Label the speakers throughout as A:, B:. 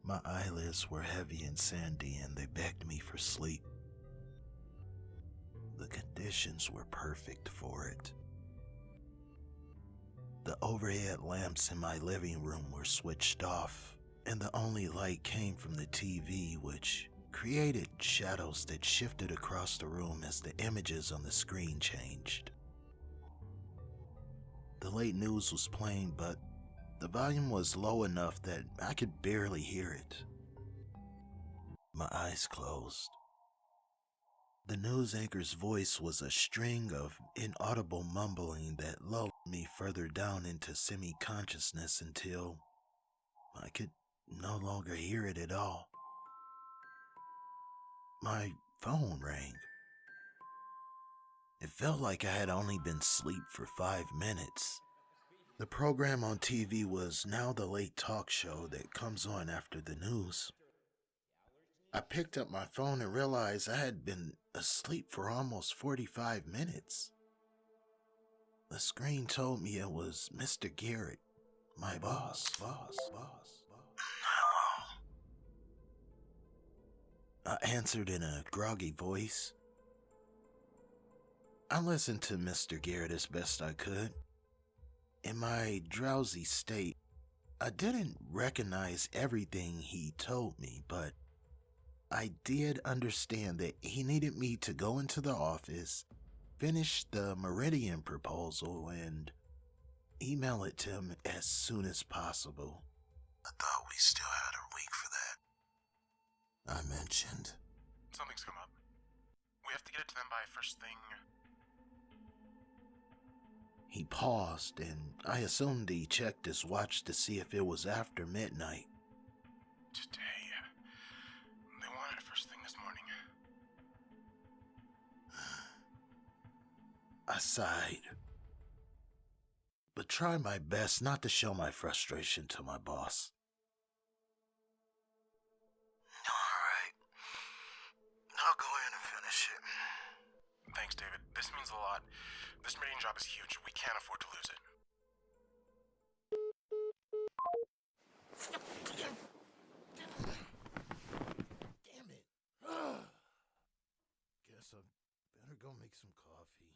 A: My eyelids were heavy and sandy, and they begged me for sleep. The conditions were perfect for it. The overhead lamps in my living room were switched off, and the only light came from the TV, which created shadows that shifted across the room as the images on the screen changed. The late news was playing, but the volume was low enough that I could barely hear it. My eyes closed. The news anchor's voice was a string of inaudible mumbling that lulled me further down into semi-consciousness until I could no longer hear it at all. My phone rang. It felt like I had only been asleep for 5 minutes. The program on TV was now the late talk show that comes on after the news. I picked up my phone and realized I had been asleep for almost 45 minutes. The screen told me it was Mr. Garrett, my boss. Hello. I answered in a groggy voice. I listened to Mr. Garrett as best I could. In my drowsy state, I didn't recognize everything he told me, but I did understand that he needed me to go into the office, finish the Meridian proposal, and email it to him as soon as possible. I thought we still had a week for that, I mentioned.
B: Something's come up. We have to get it to them by first thing.
A: He paused, and I assumed he checked his watch to see if it was after midnight.
B: Today. They wanted it first thing this morning.
A: I sighed, but tried my best not to show my frustration to my boss. Alright, I'll go in and finish it.
B: Thanks, David. This means a lot. This Meridian job is huge. We can't afford to lose it.
A: Damn it. Guess I better go make some coffee.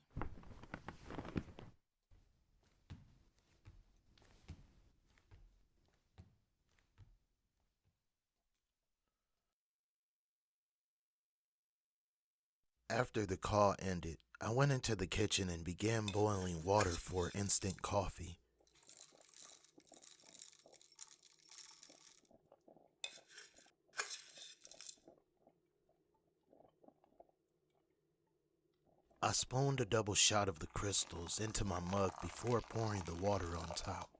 A: After the call ended, I went into the kitchen and began boiling water for instant coffee. I spooned a double shot of the crystals into my mug before pouring the water on top.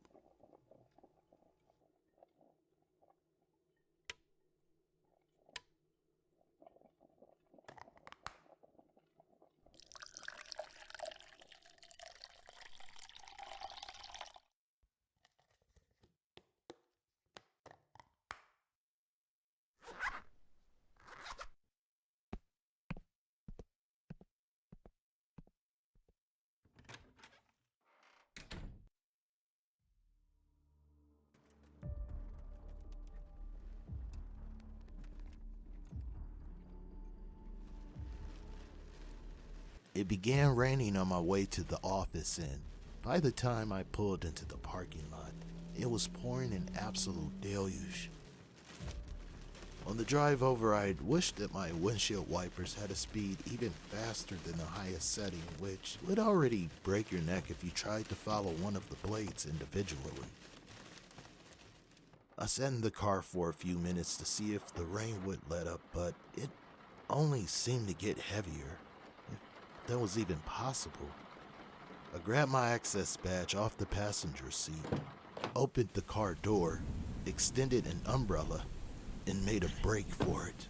A: It began raining on my way to the office, and by the time I pulled into the parking lot, it was pouring an absolute deluge. On the drive over, I'd wished that my windshield wipers had a speed even faster than the highest setting, which would already break your neck if you tried to follow one of the blades individually. I sat in the car for a few minutes to see if the rain would let up, but it only seemed to get heavier. That was even possible. I grabbed my access badge off the passenger seat, opened the car door, extended an umbrella, and made a break for it.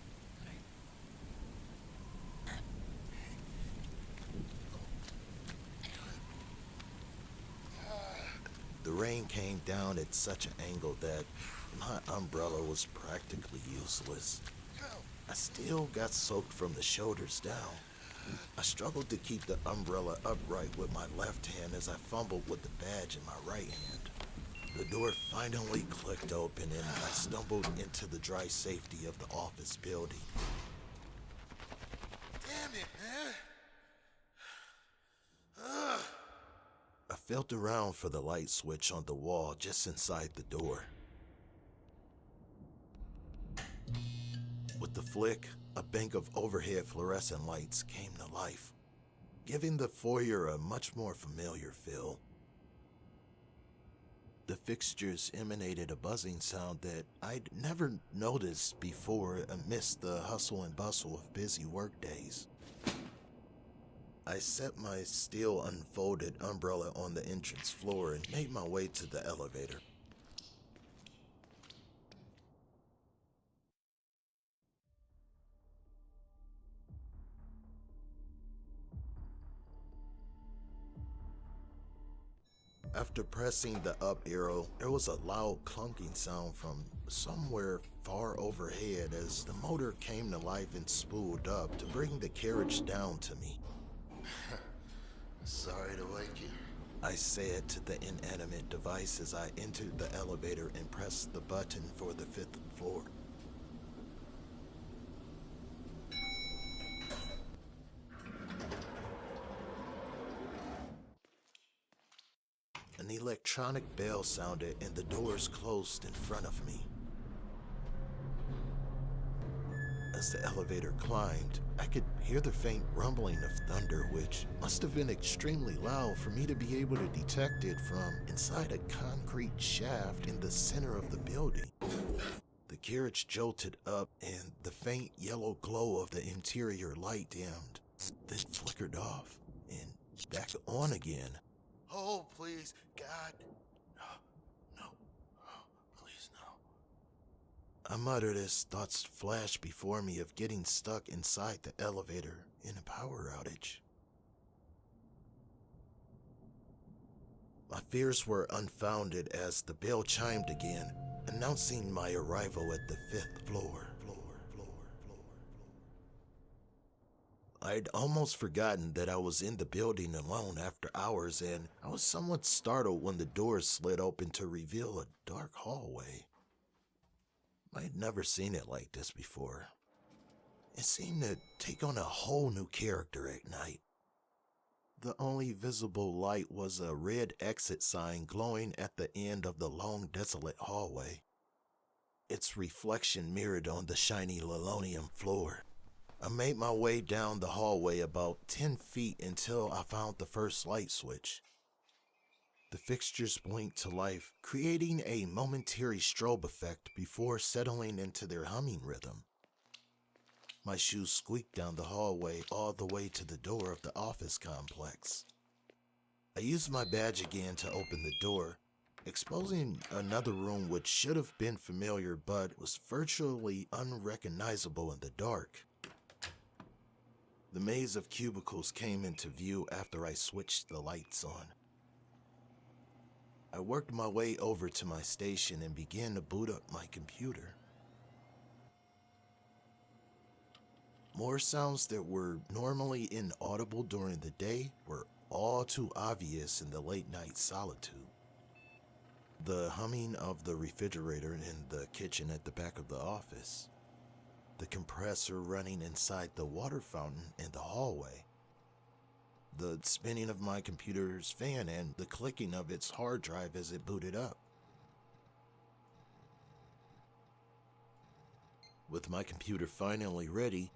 A: The rain came down at such an angle that my umbrella was practically useless. I still got soaked from the shoulders down. I struggled to keep the umbrella upright with my left hand as I fumbled with the badge in my right hand. The door finally clicked open and I stumbled into the dry safety of the office building. Damn it, man! I felt around for the light switch on the wall just inside the door. With the flick, a bank of overhead fluorescent lights came to life, giving the foyer a much more familiar feel. The fixtures emanated a buzzing sound that I'd never noticed before amidst the hustle and bustle of busy workdays. I set my steel unfolded umbrella on the entrance floor and made my way to the elevator. After pressing the up arrow, there was a loud clunking sound from somewhere far overhead as the motor came to life and spooled up to bring the carriage down to me. Sorry to wake you, I said to the inanimate device as I entered the elevator and pressed the button for the 5th floor. An electronic bell sounded and the doors closed in front of me. As the elevator climbed, I could hear the faint rumbling of thunder, which must have been extremely loud for me to be able to detect it from inside a concrete shaft in the center of the building. The carriage jolted up and the faint yellow glow of the interior light dimmed, then flickered off and back on again. Oh, please, God. No, please, no. I muttered as thoughts flashed before me of getting stuck inside the elevator in a power outage. My fears were unfounded as the bell chimed again, announcing my arrival at the 5th floor. I'd almost forgotten that I was in the building alone after hours, and I was somewhat startled when the doors slid open to reveal a dark hallway. I'd never seen it like this before. It seemed to take on a whole new character at night. The only visible light was a red exit sign glowing at the end of the long, desolate hallway. Its reflection mirrored on the shiny linoleum floor. I made my way down the hallway about 10 feet until I found the first light switch. The fixtures blinked to life, creating a momentary strobe effect before settling into their humming rhythm. My shoes squeaked down the hallway all the way to the door of the office complex. I used my badge again to open the door, exposing another room which should have been familiar but was virtually unrecognizable in the dark. The maze of cubicles came into view after I switched the lights on. I worked my way over to my station and began to boot up my computer. More sounds that were normally inaudible during the day were all too obvious in the late-night solitude. The humming of the refrigerator in the kitchen at the back of the office. The compressor running inside the water fountain in the hallway. The spinning of my computer's fan and the clicking of its hard drive as it booted up. With my computer finally ready,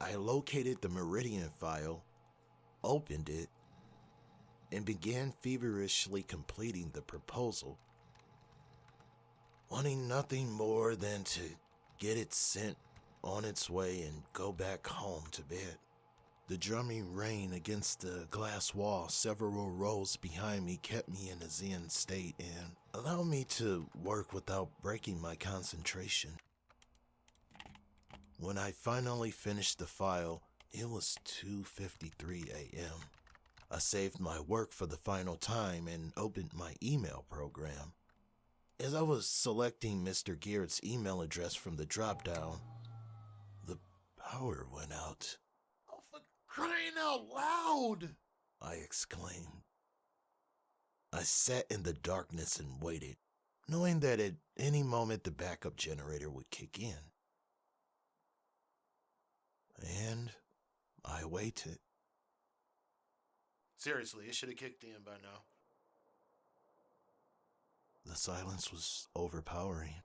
A: I located the Meridian file, opened it, and began feverishly completing the proposal, wanting nothing more than to get it sent on its way and go back home to bed. The drumming rain against the glass wall several rows behind me kept me in a zen state and allowed me to work without breaking my concentration. When I finally finished the file, it was 2:53 a.m. I saved my work for the final time and opened my email program. As I was selecting Mr. Garrett's email address from the drop-down, the power went out.
C: Oh, for crying out loud!
A: I exclaimed. I sat in the darkness and waited, knowing that at any moment the backup generator would kick in. And I waited.
C: Seriously, it should have kicked in by now.
A: The silence was overpowering.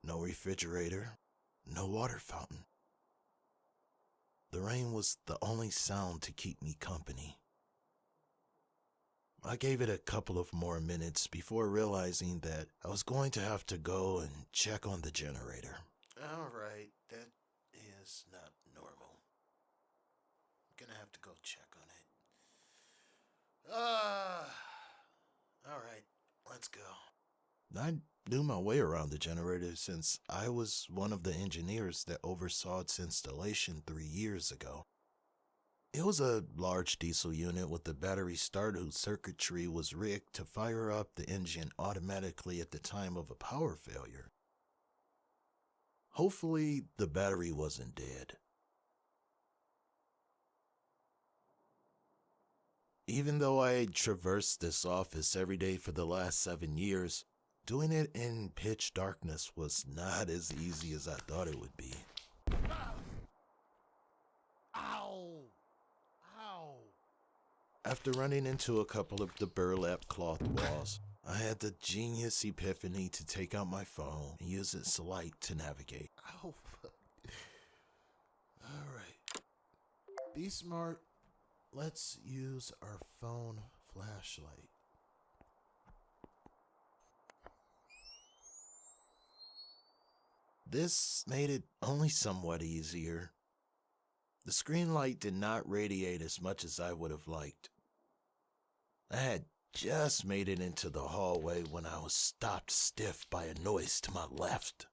A: No refrigerator, no water fountain. The rain was the only sound to keep me company. I gave it a couple of more minutes before realizing that I was going to have to go and check on the generator.
C: Alright, that is not normal. I'm gonna have to go check on it. Alright, let's go.
A: I knew my way around the generator since I was one of the engineers that oversaw its installation 3 years ago. It was a large diesel unit with a battery start whose circuitry was rigged to fire up the engine automatically at the time of a power failure. Hopefully, the battery wasn't dead. Even though I traversed this office every day for the last 7 years, doing it in pitch darkness was not as easy as I thought it would be.
C: Ow! Ow!
A: After running into a couple of the burlap cloth walls, I had the genius epiphany to take out my phone and use its light to navigate.
C: Ow, fuck. Alright. Be smart. Let's use our phone flashlight.
A: This made it only somewhat easier. The screen light did not radiate as much as I would have liked. I had just made it into the hallway when I was stopped stiff by a noise to my left.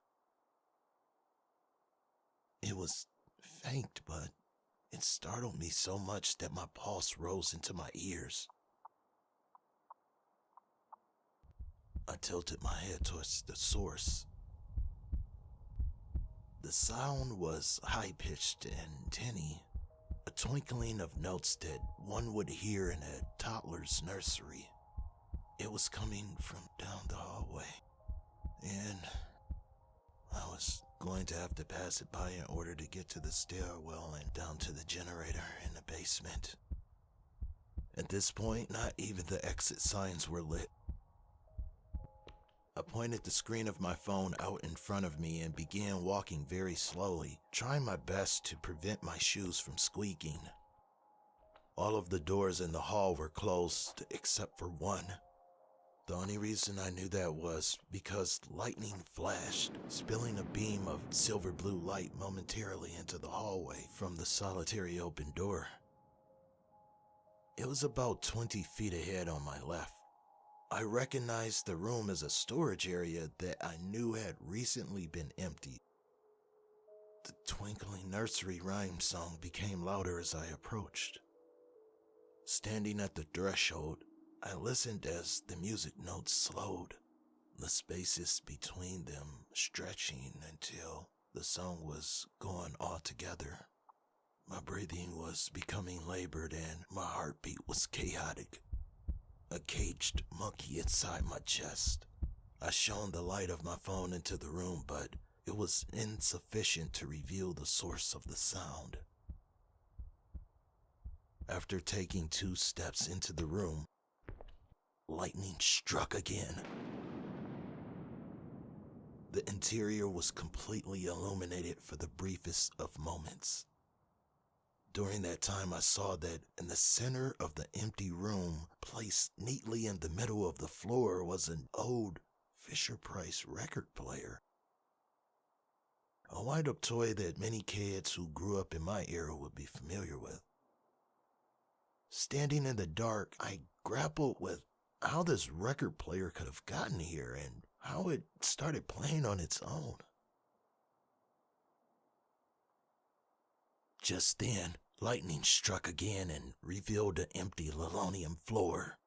A: It was faint, but it startled me so much that my pulse rose into my ears. I tilted my head towards the source. The sound was high-pitched and tinny, a twinkling of notes that one would hear in a toddler's nursery. It was coming from down the hallway, and I was going to have to pass it by in order to get to the stairwell and down to the generator in the basement. At this point, not even the exit signs were lit. I pointed the screen of my phone out in front of me and began walking very slowly, trying my best to prevent my shoes from squeaking. All of the doors in the hall were closed except for one. The only reason I knew that was because lightning flashed, spilling a beam of silver blue light momentarily into the hallway from the solitary open door. It was about 20 feet ahead on my left. I recognized the room as a storage area that I knew had recently been emptied. The twinkling nursery rhyme song became louder as I approached. Standing at the threshold, I listened as the music notes slowed, the spaces between them stretching until the song was gone altogether. My breathing was becoming labored and my heartbeat was chaotic. A caged monkey inside my chest. I shone the light of my phone into the room, but it was insufficient to reveal the source of the sound. After taking 2 steps into the room, lightning struck again. The interior was completely illuminated for the briefest of moments. During that time, I saw that in the center of the empty room, placed neatly in the middle of the floor, was an old Fisher-Price record player. A wind-up toy that many kids who grew up in my era would be familiar with. Standing in the dark, I grappled with how this record player could have gotten here and how it started playing on its own. Just then, lightning struck again and revealed the empty linoleum floor.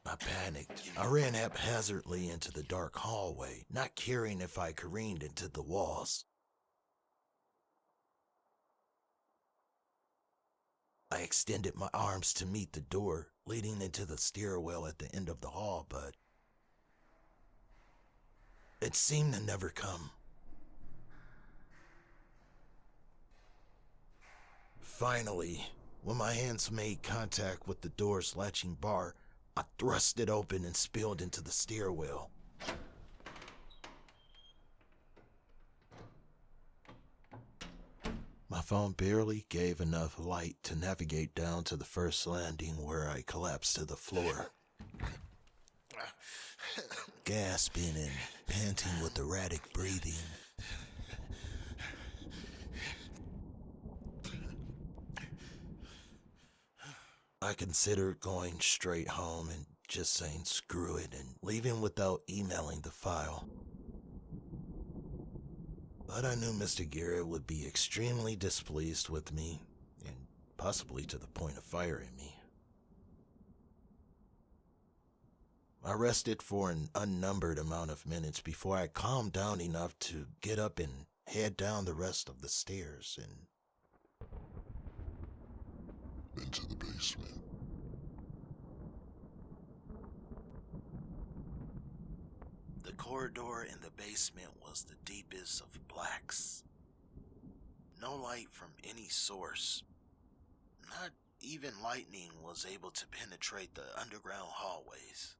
A: I panicked. I ran haphazardly into the dark hallway, not caring if I careened into the walls. I extended my arms to meet the door leading into the stairwell at the end of the hall, but it seemed to never come. Finally, when my hands made contact with the door's latching bar, I thrust it open and spilled into the stairwell. My phone barely gave enough light to navigate down to the first landing where I collapsed to the floor. Gasping and panting with erratic breathing. I considered going straight home and just saying screw it and leaving without emailing the file. But I knew Mr. Garrett would be extremely displeased with me, and possibly to the point of firing me. I rested for an unnumbered amount of minutes before I calmed down enough to get up and head down the rest of the stairs and
D: into the basement.
A: the corridor in the basement was the deepest of blacks. No light from any source. Not even lightning was able to penetrate the underground hallways.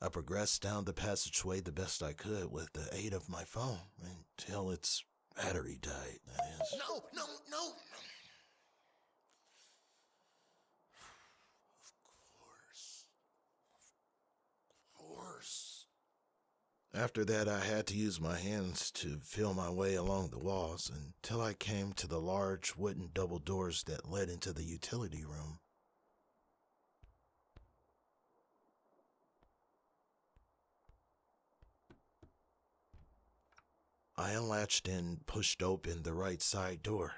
A: I progressed down the passageway the best I could with the aid of my phone until its battery died, that is.
C: No. Of course.
A: After that, I had to use my hands to feel my way along the walls until I came to the large wooden double doors that led into the utility room. I unlatched and pushed open the right side door.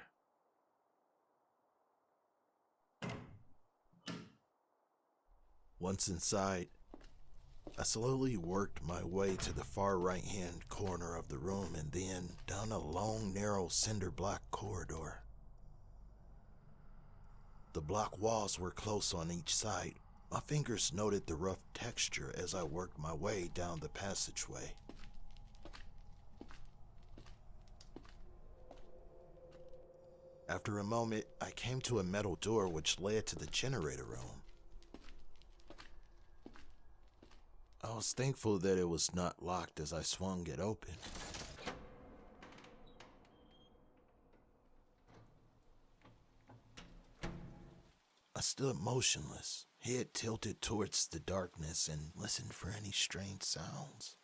A: Once inside, I slowly worked my way to the far right-hand corner of the room and then down a long, narrow cinder block corridor. The block walls were close on each side. My fingers noted the rough texture as I worked my way down the passageway. After a moment, I came to a metal door which led to the generator room. I was thankful that it was not locked as I swung it open. I stood motionless, head tilted towards the darkness, and listened for any strange sounds.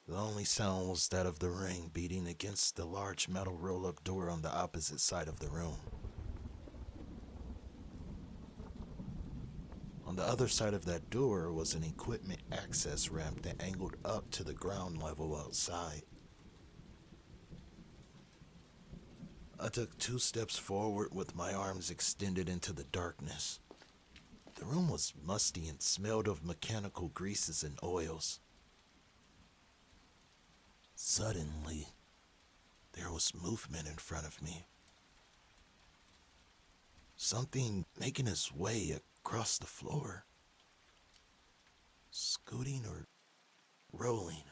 A: The only sound was that of the ring beating against the large metal roll-up door on the opposite side of the room. On the other side of that door was an equipment access ramp that angled up to the ground level outside. I took 2 steps forward with my arms extended into the darkness. The room was musty and smelled of mechanical greases and oils. Suddenly, there was movement in front of me. Something making its way across the floor. Scooting or rolling.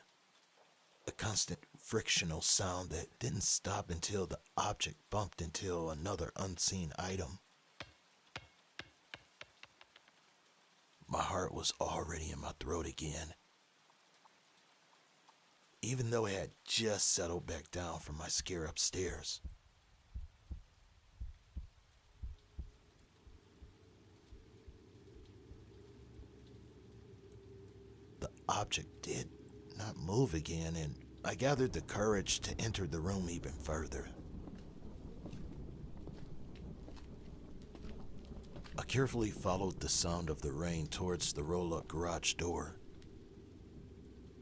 A: A constant frictional sound that didn't stop until the object bumped into another unseen item. My heart was already in my throat again, even though I had just settled back down from my scare upstairs. The object did not move again, and I gathered the courage to enter the room even further. I carefully followed the sound of the rain towards the roll-up garage door.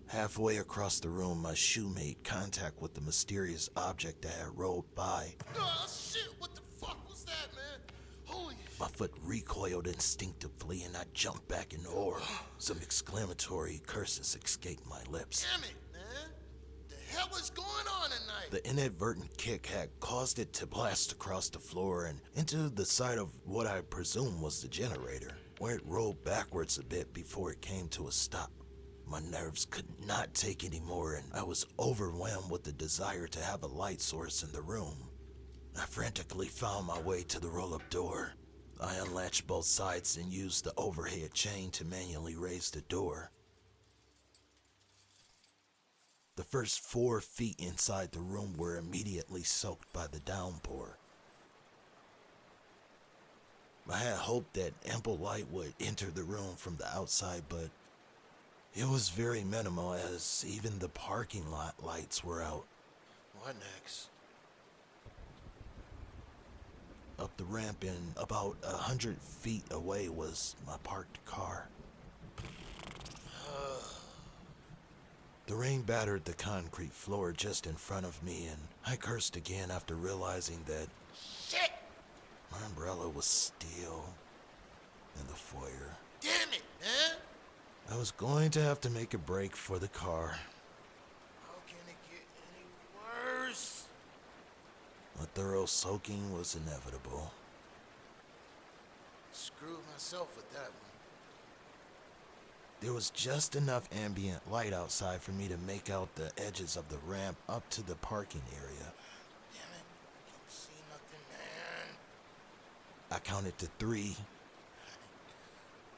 A: Halfway across the room, my shoe made contact with the mysterious object that had rolled by.
C: Oh, shit, what the fuck was that, man? Holy...
A: My foot recoiled instinctively and I jumped back in horror. Some exclamatory curses escaped my lips.
C: Damn it, man. The hell is going on tonight?
A: The inadvertent kick had caused it to blast across the floor and into the side of what I presume was the generator, where it rolled backwards a bit before it came to a stop. My nerves could not take any more, and I was overwhelmed with the desire to have a light source in the room. I frantically found my way to the roll-up door. I unlatched both sides and used the overhead chain to manually raise the door. The first 4 feet inside the room were immediately soaked by the downpour. I had hoped that ample light would enter the room from the outside, but it was very minimal, as even the parking lot lights were out.
C: What next?
A: Up the ramp and about 100 feet away was my parked car. The rain battered the concrete floor just in front of me, and I cursed again after realizing that
C: Shit!
A: my umbrella was still in the foyer.
C: Damn it, man!
A: I was going to have to make a break for the car.
C: How can it get any worse?
A: A thorough soaking was inevitable.
C: Screwed myself with that one.
A: There was just enough ambient light outside for me to make out the edges of the ramp up to the parking area.
C: Damn it, can't see nothing, man.
A: I counted to 3.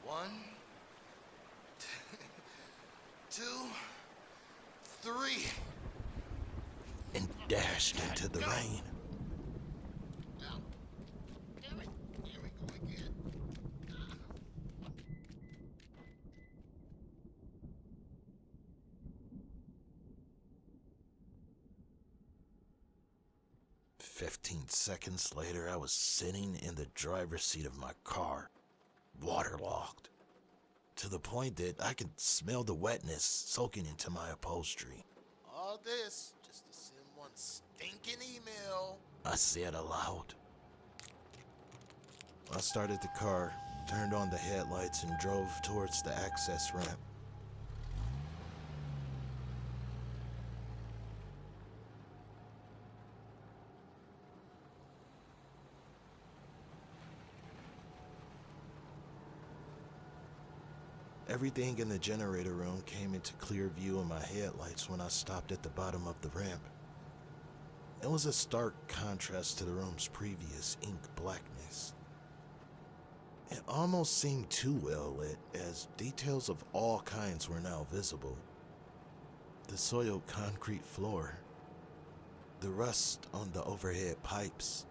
C: 1, 2, 3.
A: And dashed into the rain.
C: Ow. Damn it, here we go again.
A: 15 seconds later, I was sitting in the driver's seat of my car, waterlogged, to the point that I could smell the wetness soaking into my upholstery.
C: All this just to send one stinking email.
A: I said aloud. I started the car, turned on the headlights, and drove towards the access ramp. Everything in the generator room came into clear view in my headlights when I stopped at the bottom of the ramp. It was a stark contrast to the room's previous ink blackness. It almost seemed too well lit, as details of all kinds were now visible. The soiled concrete floor, the rust on the overhead pipes,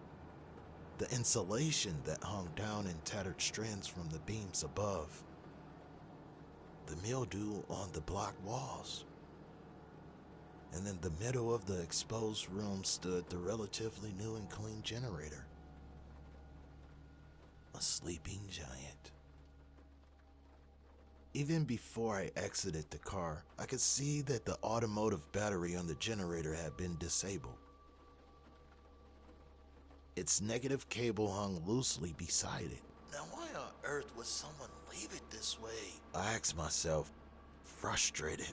A: the insulation that hung down in tattered strands from the beams above, the mildew on the block walls. And in the middle of the exposed room stood the relatively new and clean generator. A sleeping giant. Even before I exited the car, I could see that the automotive battery on the generator had been disabled. Its negative cable hung loosely beside it.
C: Now why on earth would someone leave it this way?
A: I asked myself, frustrated.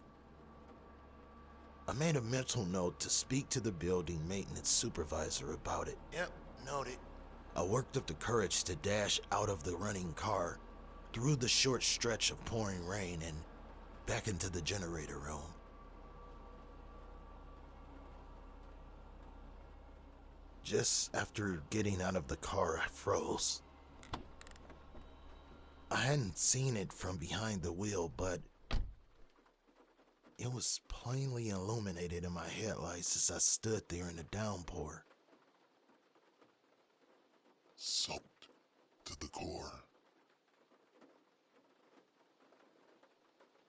A: I made a mental note to speak to the building maintenance supervisor about it.
C: Yep, noted.
A: I worked up the courage to dash out of the running car, through the short stretch of pouring rain, and back into the generator room. Just after getting out of the car, I froze. I hadn't seen it from behind the wheel, but it was plainly illuminated in my headlights as I stood there in the downpour.
D: Soaked to the core.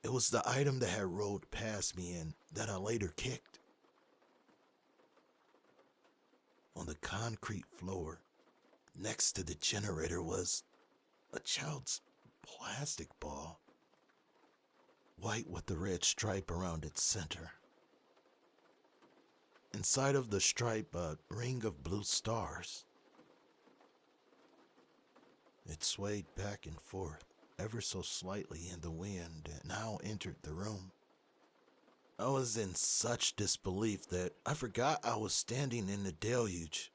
A: It was the item that had rolled past me and that I later kicked. On the concrete floor, next to the generator, was a child's plastic ball, white with the red stripe around its center. Inside of the stripe, a ring of blue stars. It swayed back and forth, ever so slightly in the wind, and now entered the room. I was in such disbelief that I forgot I was standing in the deluge.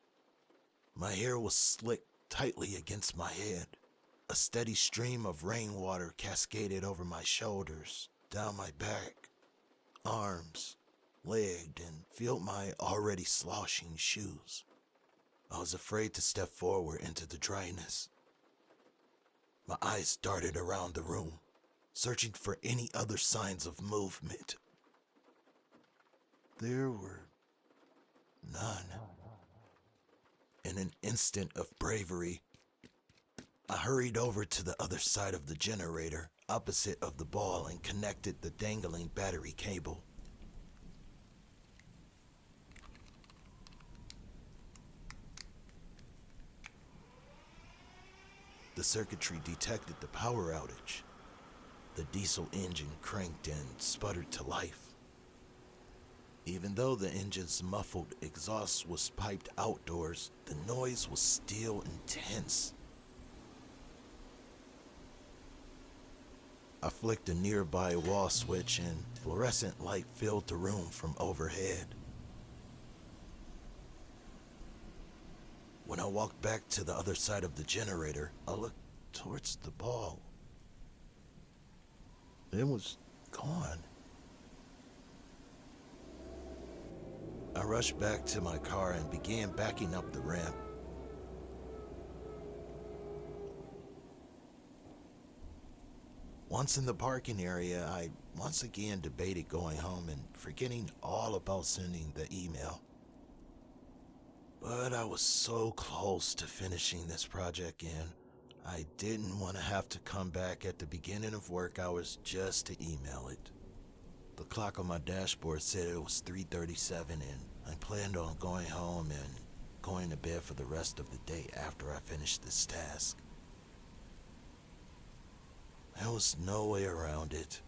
A: My hair was slicked tightly against my head. A steady stream of rainwater cascaded over my shoulders, down my back, arms, legged, and filled my already sloshing shoes. I was afraid to step forward into the dryness. My eyes darted around the room, searching for any other signs of movement. There were none. In an instant of bravery, I hurried over to the other side of the generator, opposite of the ball, and connected the dangling battery cable. The circuitry detected the power outage. The diesel engine cranked and sputtered to life. Even though the engine's muffled exhaust was piped outdoors, the noise was still intense. I flicked a nearby wall switch and fluorescent light filled the room from overhead. When I walked back to the other side of the generator, I looked towards the ball. It was gone. I rushed back to my car and began backing up the ramp. Once in the parking area, I once again debated going home and forgetting all about sending the email. But I was so close to finishing this project, and I didn't want to have to come back at the beginning of work hours just to email it. The clock on my dashboard said it was 3:37, and I planned on going home and going to bed for the rest of the day after I finished this task. There was no way around it.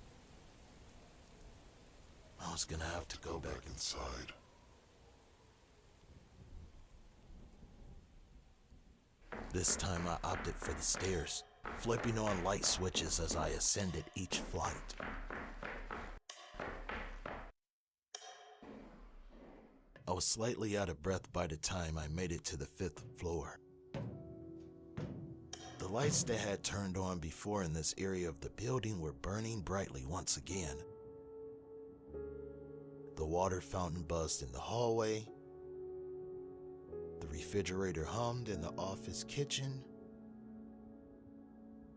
A: I was gonna have to go back
D: inside.
A: This time I opted for the stairs, flipping on light switches as I ascended each flight. I was slightly out of breath by the time I made it to the 5th floor. The lights that had turned on before in this area of the building were burning brightly once again. The water fountain buzzed in the hallway. The refrigerator hummed in the office kitchen.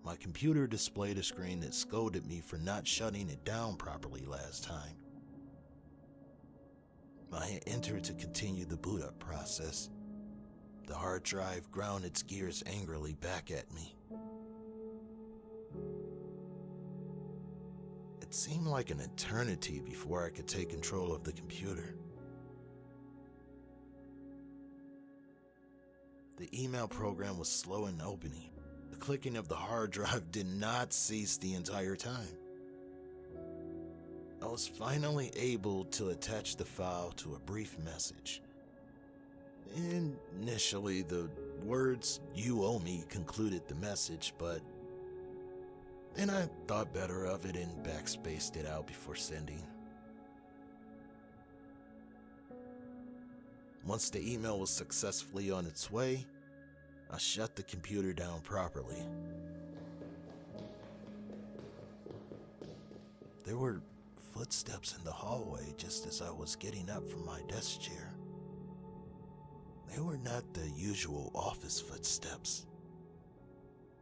A: My computer displayed a screen that scolded me for not shutting it down properly last time. I had entered to continue the boot up process. The hard drive ground its gears angrily back at me. It seemed like an eternity before I could take control of the computer. The email program was slow in opening. The clicking of the hard drive did not cease the entire time. I was finally able to attach the file to a brief message. Initially, the words "you owe me" concluded the message, but then I thought better of it and backspaced it out before sending. Once the email was successfully on its way, I shut the computer down properly. There were footsteps in the hallway just as I was getting up from my desk chair. They were not the usual office footsteps.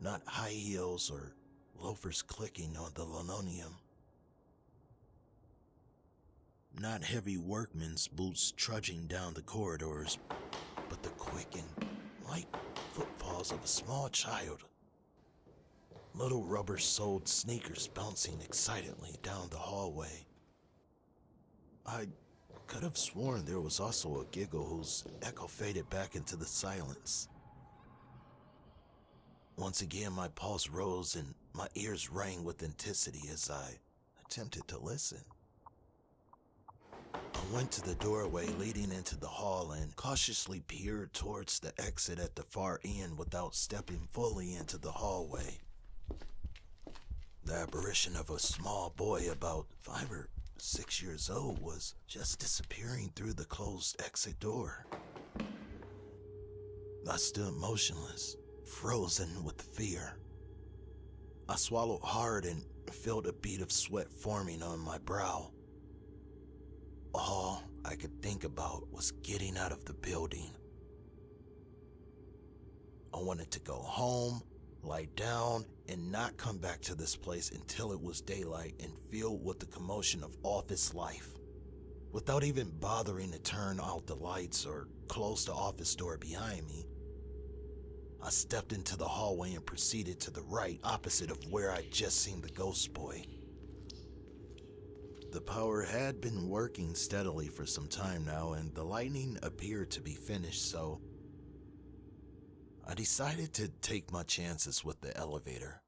A: Not high heels or loafers clicking on the linoleum. Not heavy workmen's boots trudging down the corridors, but the quick and light footfalls of a small child. little rubber-soled sneakers bouncing excitedly down the hallway. I could have sworn there was also a giggle whose echo faded back into the silence. Once again, my pulse rose and my ears rang with intensity as I attempted to listen. I went to the doorway leading into the hall and cautiously peered towards the exit at the far end without stepping fully into the hallway. The apparition of a small boy about 5 or 6 years old was just disappearing through the closed exit door. I stood motionless, frozen with fear. I swallowed hard and felt a bead of sweat forming on my brow. All I could think about was getting out of the building. I wanted to go home, lie down, and not come back to this place until it was daylight and filled with the commotion of office life. Without even bothering to turn out the lights or close the office door behind me, I stepped into the hallway and proceeded to the right, opposite of where I'd just seen the ghost boy. The power had been working steadily for some time now, and the lighting appeared to be finished, so I decided to take my chances with the elevator.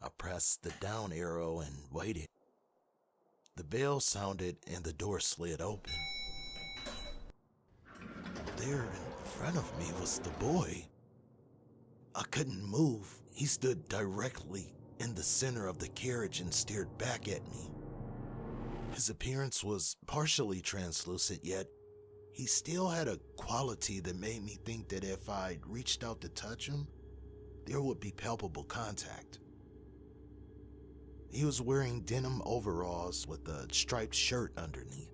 A: I pressed the down arrow and waited. The bell sounded and the door slid open. There in front of me was the boy. I couldn't move. He stood directly in the center of the carriage and stared back at me. His appearance was partially translucent, yet he still had a quality that made me think that if I reached out to touch him, there would be palpable contact. He was wearing denim overalls with a striped shirt underneath.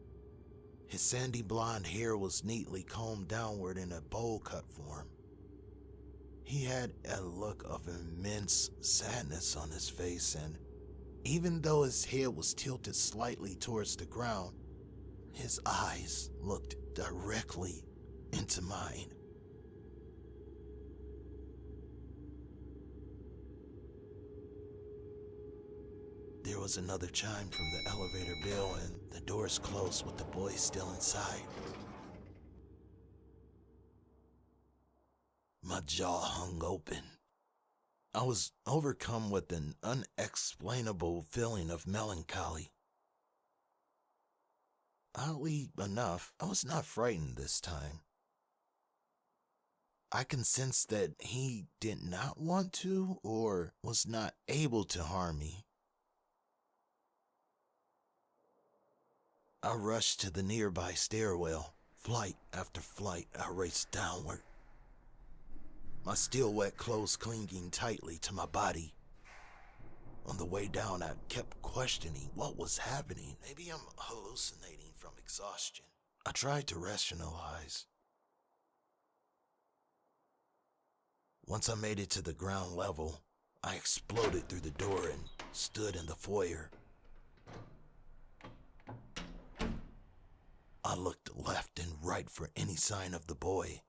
A: His sandy blonde hair was neatly combed downward in a bowl cut form. He had a look of immense sadness on his face, and even though his head was tilted slightly towards the ground, his eyes looked directly into mine. There was another chime from the elevator bell and the doors closed with the boy still inside. My jaw hung open. I was overcome with an unexplainable feeling of melancholy. Oddly enough, I was not frightened this time. I can sense that he did not want to or was not able to harm me. I rushed to the nearby stairwell. Flight after flight, I raced downward. My still wet clothes clinging tightly to my body. On the way down, I kept questioning what was happening. Maybe I'm hallucinating from exhaustion. I tried to rationalize. Once I made it to the ground level, I exploded through the door and stood in the foyer. I looked left and right for any sign of the boy.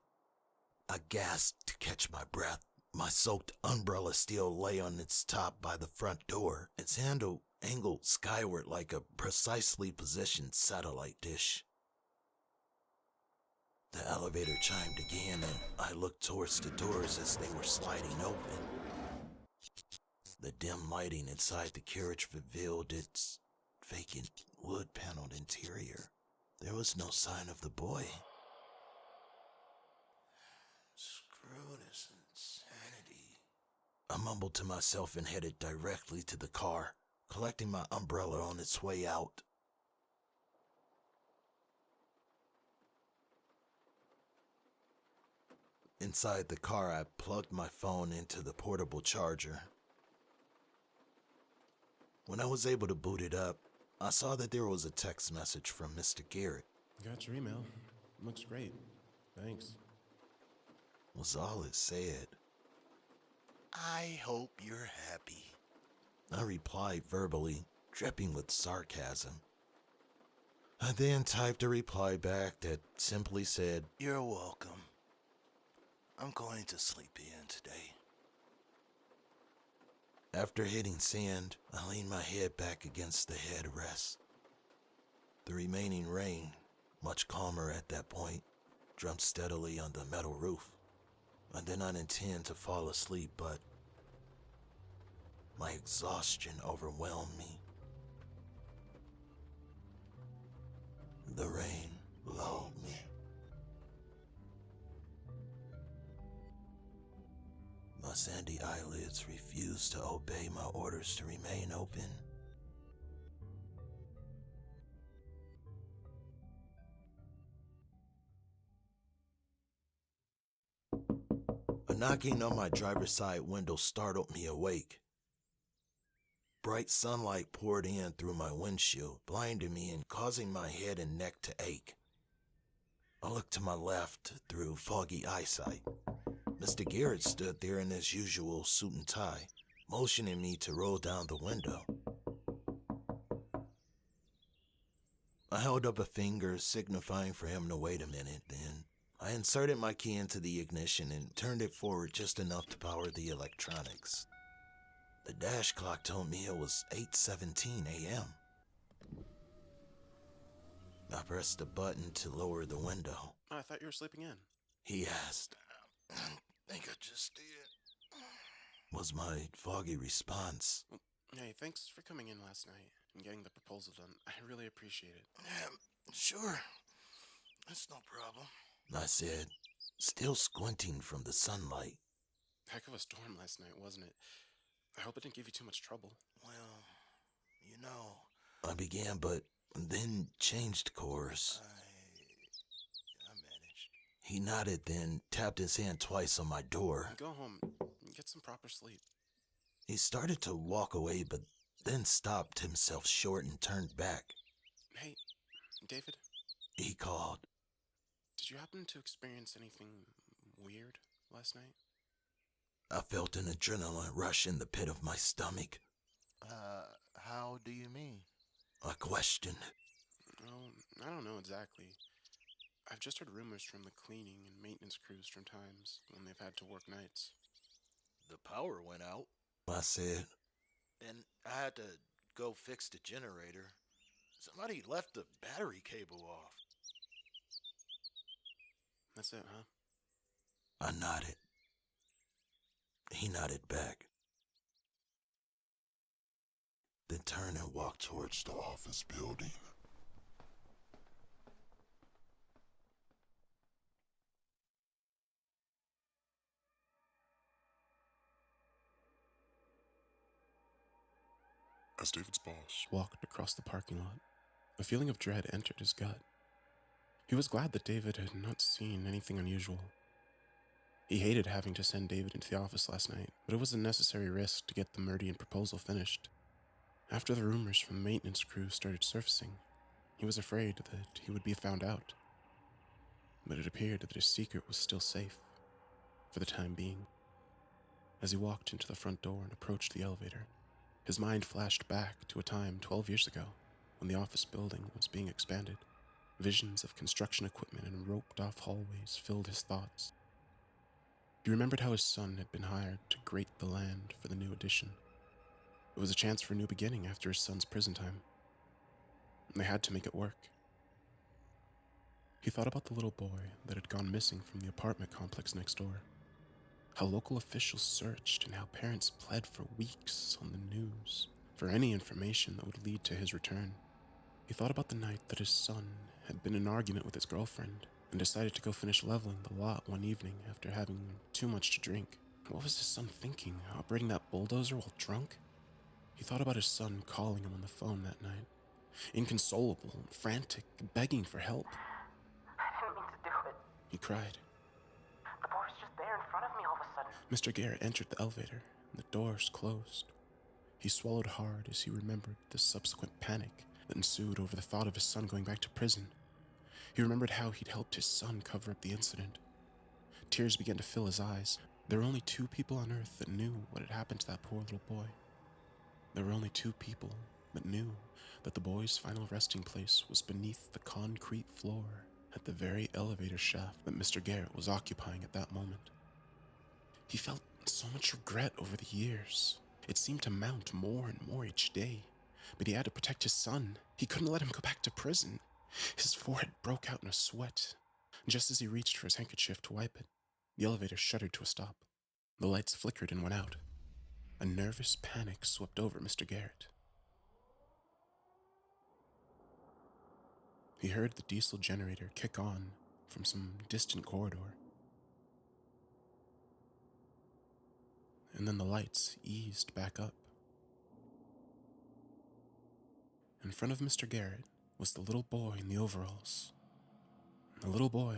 A: I gasped to catch my breath. My soaked umbrella still lay on its top by the front door, its handle angled skyward like a precisely positioned satellite dish. The elevator chimed again, and I looked towards the doors as they were sliding open. The dim lighting inside the carriage revealed its vacant wood-paneled interior. There was no sign of the boy.
C: Screw this insanity.
A: I mumbled to myself and headed directly to the car, collecting my umbrella on its way out. Inside the car, I plugged my phone into the portable charger. When I was able to boot it up, I saw that there was a text message from Mr. Garrett.
B: Got your email. Looks great. Thanks.
A: Was all it said.
C: I hope you're happy.
A: I replied verbally, dripping with sarcasm. I then typed a reply back that simply said,
C: "You're welcome. I'm going to sleep in today."
A: After hitting send, I leaned my head back against the headrest. The remaining rain, much calmer at that point, drummed steadily on the metal roof. I did not intend to fall asleep, but my exhaustion overwhelmed me. The rain lulled me. My sandy eyelids refused to obey my orders to remain open. A knocking on my driver's side window startled me awake. Bright sunlight poured in through my windshield, blinding me and causing my head and neck to ache. I looked to my left through foggy eyesight. Mr. Garrett stood there in his usual suit and tie, motioning me to roll down the window. I held up a finger, signifying for him to wait a minute. Then I inserted my key into the ignition and turned it forward just enough to power the electronics. The dash clock told me it was 8:17 a.m. I pressed the button to lower the window.
B: Oh, I thought you were sleeping in.
A: He asked,
C: I think I just did.
A: was my foggy response.
B: Well, hey, thanks for coming in last night and getting the proposal done. I really appreciate it.
C: Yeah, sure. That's no problem.
A: I said, still squinting from the sunlight.
B: Heck of a storm last night, wasn't it? I hope it didn't give you too much trouble.
C: Well, you know,
A: I began, but then changed course.
C: I managed.
A: He nodded, then tapped his hand twice on my door.
B: Go home and get some proper sleep.
A: He started to walk away, but then stopped himself short and turned back.
B: Hey, David,
A: He called.
B: did you happen to experience anything weird last night?
A: I felt an adrenaline rush in the pit of my stomach.
C: How do you mean?
A: I questioned.
B: Oh, I don't know exactly. I've just heard rumors from the cleaning and maintenance crews from times when they've had to work nights.
C: The power went out,
A: I said.
C: and I had to go fix the generator. Somebody left the battery cable off.
B: That's it, huh?
A: I nodded. He nodded back. Then turned and walked towards
D: The office building. As David's boss,
B: Walked across the parking lot. A feeling of dread entered his gut. He was glad that David had not seen anything unusual. He hated having to send David into the office last night, but it was a necessary risk to get the Meridian proposal finished. After the rumors from the maintenance crew started surfacing, he was afraid that he would be found out. But it appeared that his secret was still safe, for the time being. As he walked into the front door and approached the elevator, his mind flashed back to a time 12 years ago when the office building was being expanded. Visions of construction equipment and roped-off hallways filled his thoughts. He remembered how his son had been hired to grate the land for the new addition. It was a chance for a new beginning after his son's prison time. They had to make it work. He thought about the little boy that had gone missing from the apartment complex next door. How local officials searched and how parents pled for weeks on the news for any information that would lead to his return. He thought about the night that his son had been in an argument with his girlfriend and decided to go finish leveling the lot one evening after having too much to drink. What was his son thinking, operating that bulldozer while drunk? He thought about his son calling him on the phone that night, inconsolable, frantic, begging for help.
E: I didn't mean to do it.
B: He cried.
E: The boy was just there in front of me all of a sudden.
B: Mr. Garrett entered the elevator, and the doors closed. He swallowed hard as he remembered the subsequent panic that ensued over the thought of his son going back to prison. He remembered how he'd helped his son cover up the incident. Tears began to fill his eyes. There were only 2 people on Earth that knew what had happened to that poor little boy. There were only 2 people but knew that the boy's final resting place was beneath the concrete floor at the very elevator shaft that Mr. Garrett was occupying at that moment. He felt so much regret over the years. It seemed to mount more and more each day, but he had to protect his son. He couldn't let him go back to prison. His forehead broke out in a sweat. Just as he reached for his handkerchief to wipe it, the elevator shuddered to a stop. The lights flickered and went out. A nervous panic swept over Mr. Garrett. He heard the diesel generator kick on from some distant corridor. And then the lights eased back up. In front of Mr. Garrett was the little boy in the overalls. The little boy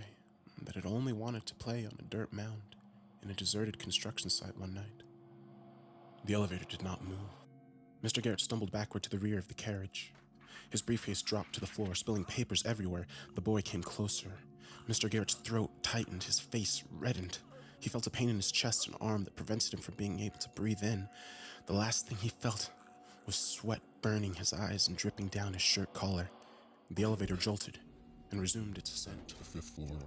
B: that had only wanted to play on a dirt mound in a deserted construction site one night. The elevator did not move. Mr. Garrett stumbled backward to the rear of the carriage. His briefcase dropped to the floor, spilling papers everywhere. The boy came closer. Mr. Garrett's throat tightened, his face reddened. He felt a pain in his chest and arm that prevented him from being able to breathe in. The last thing he felt was sweat burning his eyes and dripping down his shirt collar. The elevator jolted and resumed its ascent
D: To the fifth floor.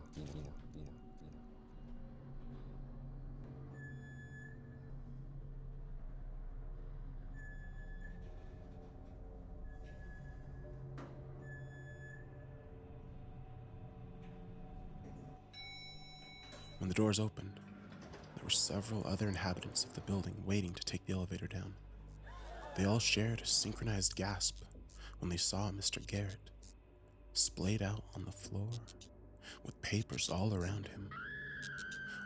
B: When the doors opened, there were several other inhabitants of the building waiting to take the elevator down. They all shared a synchronized gasp when they saw Mr. Garrett, splayed out on the floor, with papers all around him.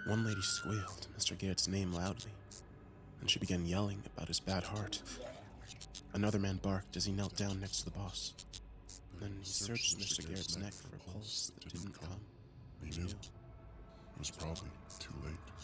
B: One lady squealed Mr. Garrett's name loudly, and she began yelling about his bad heart. Another man barked as he knelt down next to the boss. Then he searched Mr. Garrett's neck for a pulse that didn't come.
D: He knew. It was probably too late.